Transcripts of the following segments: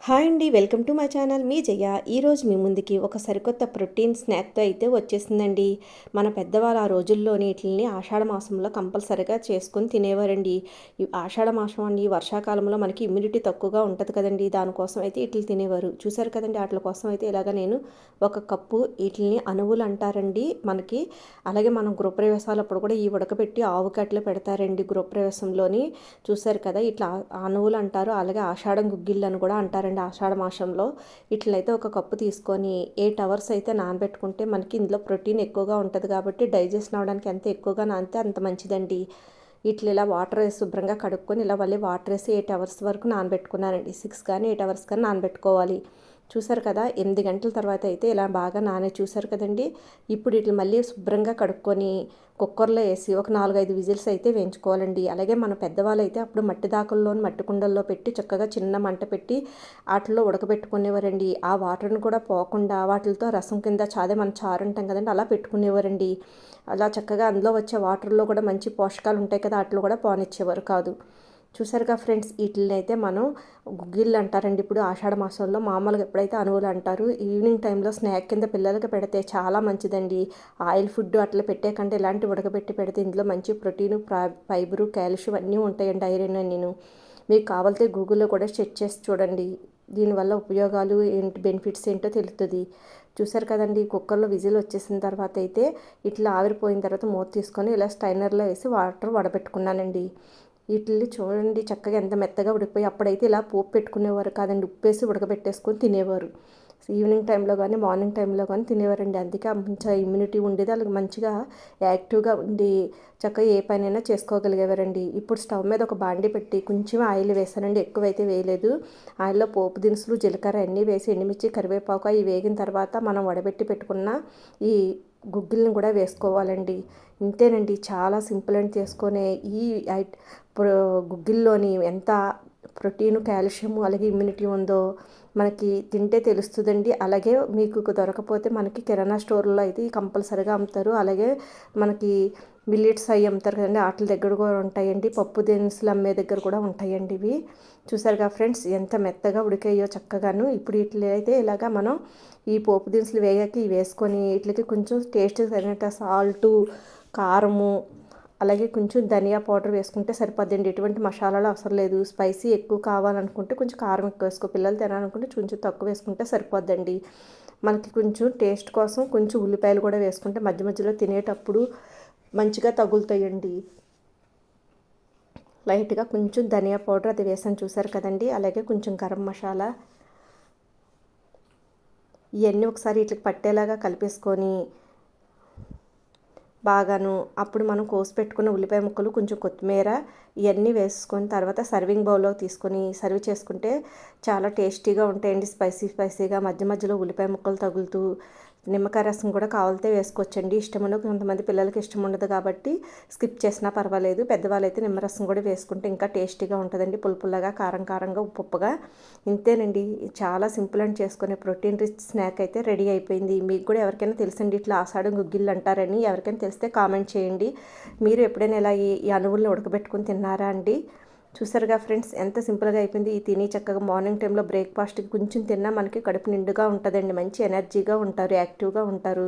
Hi అండి, welcome to my channel. మీ జయ. ఈరోజు మీ ముందుకి ఒక సరికొత్త ప్రోటీన్ స్నాక్తో అయితే వచ్చేసిందండి. మన పెద్దవాళ్ళు ఆ రోజుల్లోని వీటిని ఆషాఢ మాసంలో కంపల్సరిగా చేసుకొని తినేవారండి. ఈ ఆషాఢ మాసం అండి, వర్షాకాలంలో మనకి ఇమ్యూనిటీ తక్కువగా ఉంటుంది కదండి, దానికోసం అయితే వీటిని తినేవారు. చూసారు కదండి, వాటి కోసం అయితే ఇలాగ నేను ఒక కప్పు వీటిని అనువులు అంటారండి మనకి. అలాగే మనం గృహప్రవేశాలప్పుడు కూడా ఈ ఉడకబెట్టి ఆవు కట్లు పెడతారండి గృహప్రవేశంలోని. చూసారు కదా, ఇట్లా అనువులు అంటారు. అలాగే ఆషాఢం గుగ్గిళ్ళు అని కూడా అంటారండి ఆషాఢ మాసంలో. ఇట్లయితే ఒక కప్పు తీసుకొని 8 అవర్స్ అయితే నానబెట్టుకుంటే మనకి ఇందులో ప్రోటీన్ ఎక్కువగా ఉంటుంది కాబట్టి డైజెషన్ అవడానికి ఎంత ఎక్కువగా నానితే అంత మంచిదండి. ఇట్లా ఇలా వాటర్ వేసి శుభ్రంగా కడుక్కొని ఇలా మళ్ళీ వాటర్ వేసి 8 అవర్స్ వరకు నానబెట్టుకున్నానండి. 6 కానీ 8 అవర్స్ కానీ నానబెట్టుకోవాలి. చూసారు కదా, 8 గంటల తర్వాత అయితే ఇలా బాగా నానే చూసారు కదండి. ఇప్పుడు ఇట్లా మళ్ళీ శుభ్రంగా కడుక్కొని కుక్కర్లో వేసి ఒక 4-5 విజిల్స్ అయితే వేయించుకోవాలండి. అలాగే మన పెద్దవాళ్ళు అయితే అప్పుడు మట్టి దాకల్లోని మట్టి కుండల్లో పెట్టి చక్కగా చిన్న మంట పెట్టి వాటిలో ఉడకబెట్టుకునేవారండి. ఆ వాటర్ని కూడా పోకుండా వాటితో రసం కింద చాదే మన చారు ఉంటాం కదండి, అలా పెట్టుకునేవారండి. అలా చక్కగా అందులో వచ్చే వాటర్లో కూడా మంచి పోషకాలు ఉంటాయి కదా, వాటిలో కూడా పోనిచ్చేవారు కాదు. చూసారుగా ఫ్రెండ్స్, వీటిని అయితే మనం గుగ్గిళ్ళు అంటారండి. ఇప్పుడు ఆషాఢ మాసంలో మామూలుగా ఎప్పుడైతే అనువులు అంటారు. ఈవినింగ్ టైంలో స్నాక్ కింద పిల్లలకి పెడితే చాలా మంచిదండి. ఆయిల్ ఫుడ్ అట్లా పెట్టే కంటే ఇలాంటి ఉడకబెట్టి పెడితే ఇందులో మంచి ప్రోటీను, ఫైబరు, కాల్షియం అన్నీ ఉంటాయండి, ఐరన్ నేను. మీకు కావాలితే గూగుల్లో కూడా చెక్ చేసి చూడండి. దీనివల్ల ఉపయోగాలు ఏంటి, బెనిఫిట్స్ ఏంటో తెలుస్తుంది. చూసారు కదండి, కుక్కర్లో విజిల్ వచ్చేసిన తర్వాత అయితే ఇట్లా ఆవిరిపోయిన తర్వాత మూత తీసుకొని ఇలా స్టైనర్లో వేసి వాటర్ వడబెట్టుకున్నానండి. వీటిని చూడండి చక్కగా ఎంత మెత్తగా ఉడికిపోయి. అప్పుడైతే ఇలా పోపు పెట్టుకునేవారు కాదండి, ఉప్పేసి ఉడకబెట్టేసుకొని తినేవారు. ఈవినింగ్ టైంలో కానీ మార్నింగ్ టైంలో కానీ తినేవారండి. అందుకే మంచిగా ఇమ్యూనిటీ ఉండేది, అలాగే మంచిగా యాక్టివ్గా ఉండి చక్కగా ఏ పనైనా చేసుకోగలిగేవారండి. ఇప్పుడు స్టవ్ మీద ఒక బాండి పెట్టి కొంచెం ఆయిల్ వేసానండి, ఎక్కువైతే వేయలేదు. ఆయిల్లో పోపు దినుసులు, జీలకర్ర అన్నీ వేసి ఎండుమిర్చి, కరివేపాకు అవి వేగిన తర్వాత మనం వడబెట్టి పెట్టుకున్న ఈ గుగ్గిల్ని కూడా వేసుకోవాలండి. ఇంతేనండి, చాలా సింపుల్ అని చేసుకునే ఈ గుగ్గిల్లోని ఎంత ప్రోటీను, కాల్షియము అలాగే ఇమ్యూనిటీ ఉందో మనకి తింటే తెలుస్తుందండి. అలాగే మీకు దొరకపోతే మనకి కిరాణా స్టోర్లో అయితే కంపల్సరీగా అమ్ముతారు. అలాగే మనకి మిల్లెట్స్ అవి అమ్ముతారు కదండి, వాటి దగ్గర కూడా ఉంటాయండి. పప్పు దినుసులు అమ్మే దగ్గర కూడా ఉంటాయండి ఇవి. చూసారుగా ఫ్రెండ్స్, ఎంత మెత్తగా ఉడికాయో చక్కగాను. ఇప్పుడు వీటిలో అయితే ఇలాగా మనం ఈ పోపు దినుసులు వేగాక ఇవి వేసుకొని వీటికి కొంచెం టేస్ట్ తగినట్టు సాల్టు, కారము అలాగే కొంచెం ధనియా పౌడర్ వేసుకుంటే సరిపోద్దండి. ఎటువంటి మసాలాలు అవసరం లేదు. స్పైసీ ఎక్కువ కావాలనుకుంటే కొంచెం కారం ఎక్కువ వేసుకో, పిల్లలు తినాలనుకుంటే కొంచెం తక్కువ వేసుకుంటే సరిపోద్దండి. మనకి కొంచెం టేస్ట్ కోసం కొంచెం ఉల్లిపాయలు కూడా వేసుకుంటే మధ్య మధ్యలో తినేటప్పుడు మంచిగా తగులుతాయండి. లైట్గా కొంచెం ధనియా పౌడర్ అది వేసాను చూసారు కదండి. అలాగే కొంచెం గరం మసాలా ఇవన్నీ ఒకసారి వీటికి పట్టేలాగా కలిపేసుకొని బాగాను అప్పుడు మనం కోసి పెట్టుకున్న ఉల్లిపాయ ముక్కలు, కొంచెం కొత్తిమీర ఇవన్నీ వేసుకొని తర్వాత సర్వింగ్ బౌల్లో తీసుకొని సర్వ్ చేసుకుంటే చాలా టేస్టీగా ఉంటాయండి. స్పైసీగా మధ్య మధ్యలో ఉల్లిపాయ ముక్కలు తగులుతూ. నిమ్మకాయ రసం కూడా కావాలితే వేసుకోవచ్చండి. ఇష్టమున్న కొంతమంది పిల్లలకి ఇష్టం ఉండదు కాబట్టి స్కిప్ చేసినా పర్వాలేదు. పెద్దవాళ్ళు అయితే నిమ్మరసం కూడా వేసుకుంటే ఇంకా టేస్టీగా ఉంటుందండి, పులుపుల్లగా, కారంగా, ఉప్పుగా. ఇంతేనండి, చాలా సింపుల్ అని చేసుకునే ప్రోటీన్ రిచ్ స్నాక్ అయితే రెడీ అయిపోయింది. మీకు కూడా ఎవరికైనా తెలుసండి ఇట్లా ఆషాఢం గుగ్గిళ్ళు అంటారని, ఎవరికైనా తెలిస్తే కామెంట్ చేయండి. మీరు ఎప్పుడైనా ఇలా ఈ అనువుల్ని ఉడకబెట్టుకుని తిన్నారా అండి? చూసారుగా ఫ్రెండ్స్, ఎంత సింపుల్గా అయిపోయింది. ఈ తిని చక్కగా మార్నింగ్ టైంలో బ్రేక్ఫాస్ట్కి కొంచెం తిన్నా మనకి కడుపు నిండుగా ఉంటుందండి. మంచి ఎనర్జీగా ఉంటారు, యాక్టివ్గా ఉంటారు.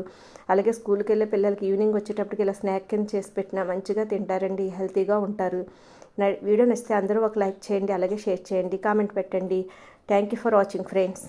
అలాగే స్కూల్కి వెళ్ళే పిల్లలకి ఈవినింగ్ వచ్చేటప్పటికి ఇలా స్నాక్ కింద చేసి పెట్టినా మంచిగా తింటారండి, హెల్తీగా ఉంటారు. వీడియో నచ్చితే అందరూ ఒక లైక్ చేయండి, అలాగే షేర్ చేయండి, కామెంట్ పెట్టండి. Thank you for watching friends.